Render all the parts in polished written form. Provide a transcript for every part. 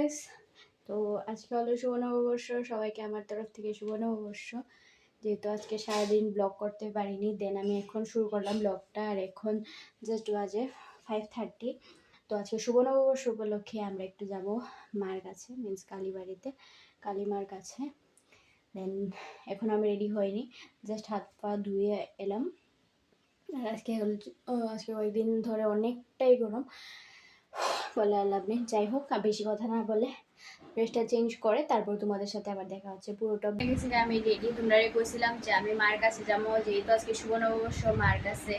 Guys, তো আজকে হলো শুভ নববর্ষ। সবাইকে আমার তরফ থেকে শুভ নববর্ষ। যেহেতু আজকে সারাদিন ব্লগ করতে পারিনি, দেন আমি এখন শুরু করলাম ব্লগটা। আর এখন জাস্ট বাজে 5:30। তো আজকে শুভ নববর্ষ উপলক্ষে আমরা একটু যাব মার কাছে, মিন্স কালীবাড়িতে, কালীমার কাছে। দেন এখন আমি রেডি হইনি, জাস্ট হাত পা ধুয়ে এলাম। আর আজকে কয়েকদিন ধরে অনেকটাই গরম, বলে আর লাভ নেই। যাই হোক, আর বেশি কথা না বলে ড্রেসটা চেঞ্জ করে তারপর তোমাদের সাথে আবার দেখা হচ্ছে। পুরোটা গেছি যে আমি রেডি, তোমরা কইছিলাম যে আমি মার কাছে যাবো, যেহেতু আজকে শুভ নববর্ষ, মার কাছে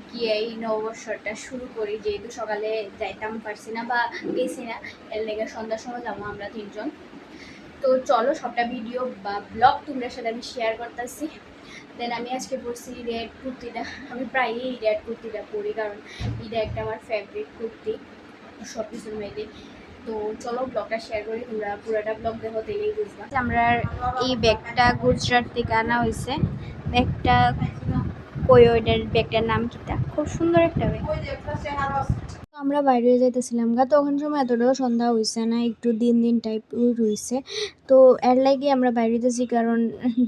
গিয়ে এই নববর্ষটা শুরু করি। যেহেতু সকালে যাইতাম পারছি না বা গেছি না, এর লেগে সন্ধ্যার সময় যাবো আমরা তিনজন। তো চলো সবটা ভিডিও বা ব্লগ তোমরা সাথে আমি শেয়ার করতেছি। দেন আমি আজকে পরছি রেড কুর্তিটা। আমি প্রায়ই রেড কুর্তিটা পরি, কারণ এটা একটা আমার ফেভারিট কুর্তি সব কিছুর মধ্যে। তো চলো ব্লগটা শেয়ার করি, তোমরা পুরোটা ব্লগ দেখো, তাইলেই বুঝবা। আমরা এই ব্যাগটা গুজরাট থেকে আনা হয়েছে। ব্যাগটা কই, ওইটার ব্যাগটার নাম কিটা, খুব সুন্দর একটা ব্যাগ। আমরা বাইরে যাইতেছিলাম গা, তখন সময় এতটাও সন্ধ্যা হয়েছে না, একটু দিন দিন টাইপ রয়েছে। তো এর লাগে আমরা বাইরে যাচ্ছি, কারণ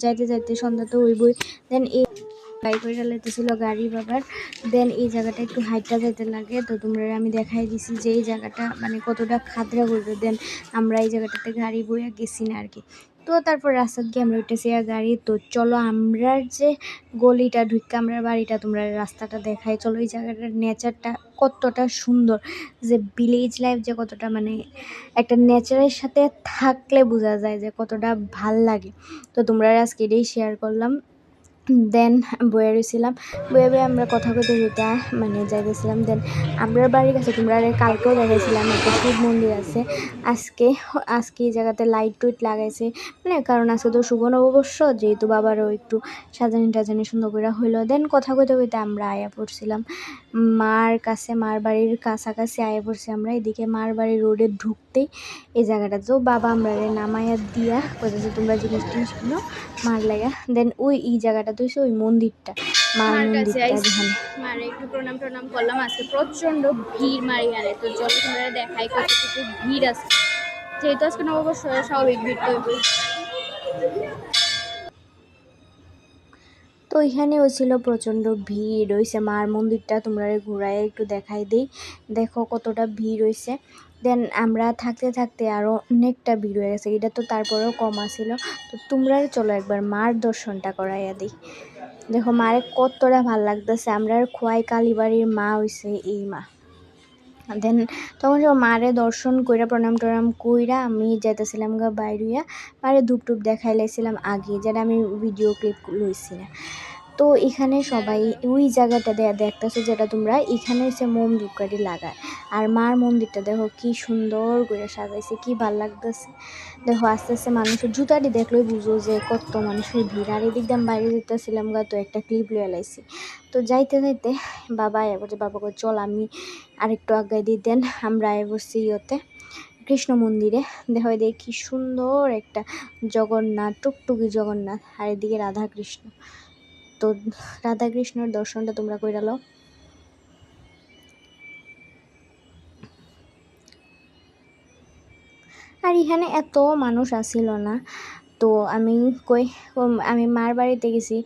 যাইতে যাইতে সন্ধ্যা তো হইবই। দেন এই বাইক করে চালাইতেছিল গাড়ি বাবার। দেন এই জায়গাটা একটু হাইটটা যাইতে লাগে। তো তোমরা আমি দেখাই দিছি যে এই জায়গাটা মানে কতটা খাদরা করবে। দেন আমরা এই জায়গাটাতে গাড়ি বইয়া গেছি না আর কি। তো তারপর রাস্তার গিয়ে আমরা উঠেছি আর গাড়ি। তো চলো আমরা যে গলিটা ঢুকে আমরা বাড়িটা তোমরা রাস্তাটা দেখাই। চলো এই জায়গাটার নেচারটা কতটা সুন্দর, যে ভিলেজ লাইফ যে কতটা মানে একটা নেচারের সাথে থাকলে বোঝা যায় যে কতটা ভাল লাগে। তো তোমরা আজকে এটাই শেয়ার করলাম। দেন বয়ে রয়েছিলাম, বয়ে আমরা কথা কইতে কইতে মানে যাইতেছিলাম। দেন আমরা বাড়ির কাছে তোমরা কালকেও দেখাইছিলাম একটা শিব মন্দির আছে। আজকে আজকে এই জায়গাতে লাইট টুইট লাগাইছে, মানে কারণ আজকে তো শুভ নববর্ষ, যেহেতু বাবারও একটু সাজানি টাজানি সুন্দর করে হইলো। দেন কথা কইতে কইতে আমরা আয়া পড়ছিলাম মার কাছে, মার বাড়ির কাছাকাছি আয়া পড়ছি আমরা। এদিকে মার বাড়ির রোডে ঢুকতেই এই জায়গাটা তো বাবা আমরা নামাইয়া দিয়া কইতেছে তোমরা জিনিস টিনিস কিনো মার লাগা। দেন ওই এই জায়গাটা তো ওই মন্দিরটা, মার মন্দিরটা, যেখানে মারে একটু প্রণাম টনাম করলাম। আজকে প্রচন্ড ভিড় মারিয়ানে। তো চলো তোমরা দেখাই কতটুকু ভিড় আছে, যেহেতু আজকে নববর্ষ স্বাভাবিক ভিড় করবে। তো এখানেও ছিল প্রচণ্ড ভিড় হয়েছে। মার মন্দিরটা তোমরা ঘুরায় একটু দেখাই দিই, দেখো কতটা ভিড় হয়েছে। দেন আমরা থাকতে থাকতে আরও অনেকটা ভিড় হয়ে গেছে, এটা তো তারপরেও কম আসিল। তো তোমরা চলো একবার মার দর্শনটা করাইয়া দিই। দেখো মারে কতটা ভাল লাগতেছে। আমরা খোয়াই কালীবাড়ির মা হইছে এই মা। দেন তখন সব মারে দর্শন কইরা প্রণাম টনাম কইরা আমি যাইতেছিলাম গা বাইরিয়া। মারে ধূপ টুপ দেখাই লাইছিলাম আগে, যেটা আমি ভিডিও ক্লিপ লইছি না। তো এখানে সবাই ওই জায়গাটা দেখতেছো, যেটা তোমরা এখানে হচ্ছে মোম ধূপকাঠি লাগায়। আর মার মন্দিরটা দেখো কি সুন্দর করে সাজাইছে, কি ভাল লাগতেছে। দেখো আস্তে আস্তে মানুষের জুতাটি দেখলেই বুঝো যে কত মানুষের ভিড়। আর এদিক দিয়ে বাইরে যেতেছিলাম গা, তো একটা ক্লিপ লয়ে লাইছি। তো যাইতে যাইতে বাবা আয়া বলছে, বাবাকে চল আমি আরেকটু আগাই দিই। দেন আমরা আয়া বসছি ইয়েতে কৃষ্ণ মন্দিরে। দেখো এদিকে কি সুন্দর একটা জগন্নাথ, টুকটুকি জগন্নাথ, আর এদিকে রাধা কৃষ্ণ। তো রাধা কৃষ্ণর দর্শনটা তোমরা কইরা লও। আর এখানে এত মানুষ আসিল না। তো আমি আমি মার বাড়িতে গেছি,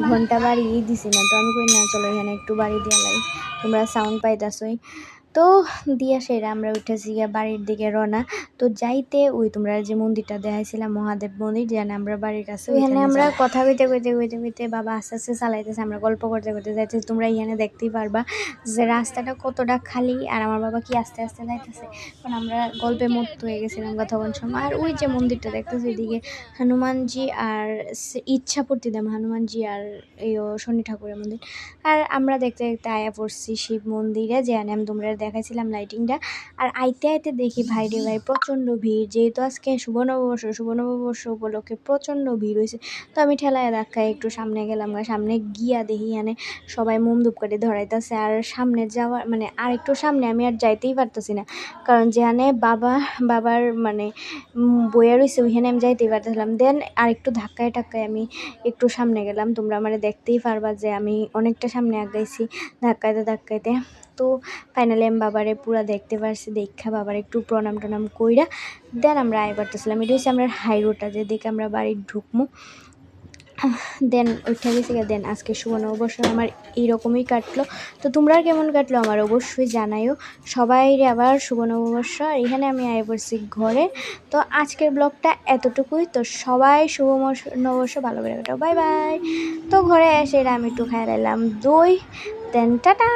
ঘন্টা বাড়ি দিছি না। তো আমি কই না চলো এখানে একটু বাড়ি দিয়ে লাই, তোমরা সাউন্ড পাইতাছই। তো দিয়া সেরা আমরা উঠেছি গিয়া বাড়ির দিকে রওনা। তো যাইতে ওই তোমরা যে মন্দিরটা দেখাইছিলাম মহাদেব মন্দির, যেখানে আমরা বাড়ির কাছে, ওইখানে আমরা কথা কইতে কইতে কইতে কইতে বাবা আস্তে আস্তে চালাইতেছে, আমরা গল্প করতে করতে যাইতেছি। তোমরা এখানে দেখতেই পারবা যে রাস্তাটা কতটা খালি, আর আমার বাবা কি আস্তে আস্তে যাইতেছে, কারণ আমরা গল্পে মত্ত হয়ে গেছিলাম তখন সময়। আর ওই যে মন্দিরটা দেখতেছি এদিকে হনুমানজি আর ইচ্ছাপূর্তিধাম হনুমানজি আর এই শনি ঠাকুরের মন্দির। আর আমরা দেখতে দেখতে আয়া পড়ছি শিব মন্দিরে, যেখানে আমি তোমরা দেখাইছিলাম লাইটিংটা। আর আইতে আইতে দেখি ভাই রে ভাই প্রচণ্ড ভিড়, যেহেতু আজকে শুভ নববর্ষ উপলক্ষে প্রচণ্ড ভিড় হয়েছে। তো আমি ঠেলায় ধাক্কায় একটু সামনে গেলাম, সামনে গিয়া দেখি এখানে সবাই মোম ধূপকাঠি ধরাইতেছে। আর সামনে যাওয়ার মানে আর একটু সামনে আমি আর যাইতেই পারতেছি না, কারণ যেখানে বাবার মানে বইয়া রয়েছে ওইখানে আমি যাইতেই পারতেছিলাম। দেন আর একটু ধাক্কায় টাক্কায় আমি একটু সামনে গেলাম। তোমরা মানে দেখতেই পারবা যে আমি অনেকটা সামনে আগাইছি ধাক্কাইতে ধাক্কাইতে। তো তো ফাইনালি আমি বাবারে পুরা দেখতে পারছি, দেখা বাবার একটু প্রণাম টনাম কইরা দেন আমরা আয় করতেছিলাম। এটা হচ্ছে আমরা হাই রোডটা যেদিকে আমরা বাড়ি ঢুকমু। দেন ওইটা গেছে দেন আজকে শুভ নববর্ষ আমার এইরকমই কাটলো। তো তোমরা কেমন কাটলো আমার অবশ্যই জানাইও। সবাই আবার শুভ নববর্ষ। আর এখানে আমি আয় পড়ছি ঘরে। তো আজকের ব্লগটা এতটুকুই। তো সবাই শুভ নববর্ষ ভালো করে কাটাও, বাই বাই। তো ঘরে এসে আমি একটু খাই লাইলাম দই, দেন টাটা।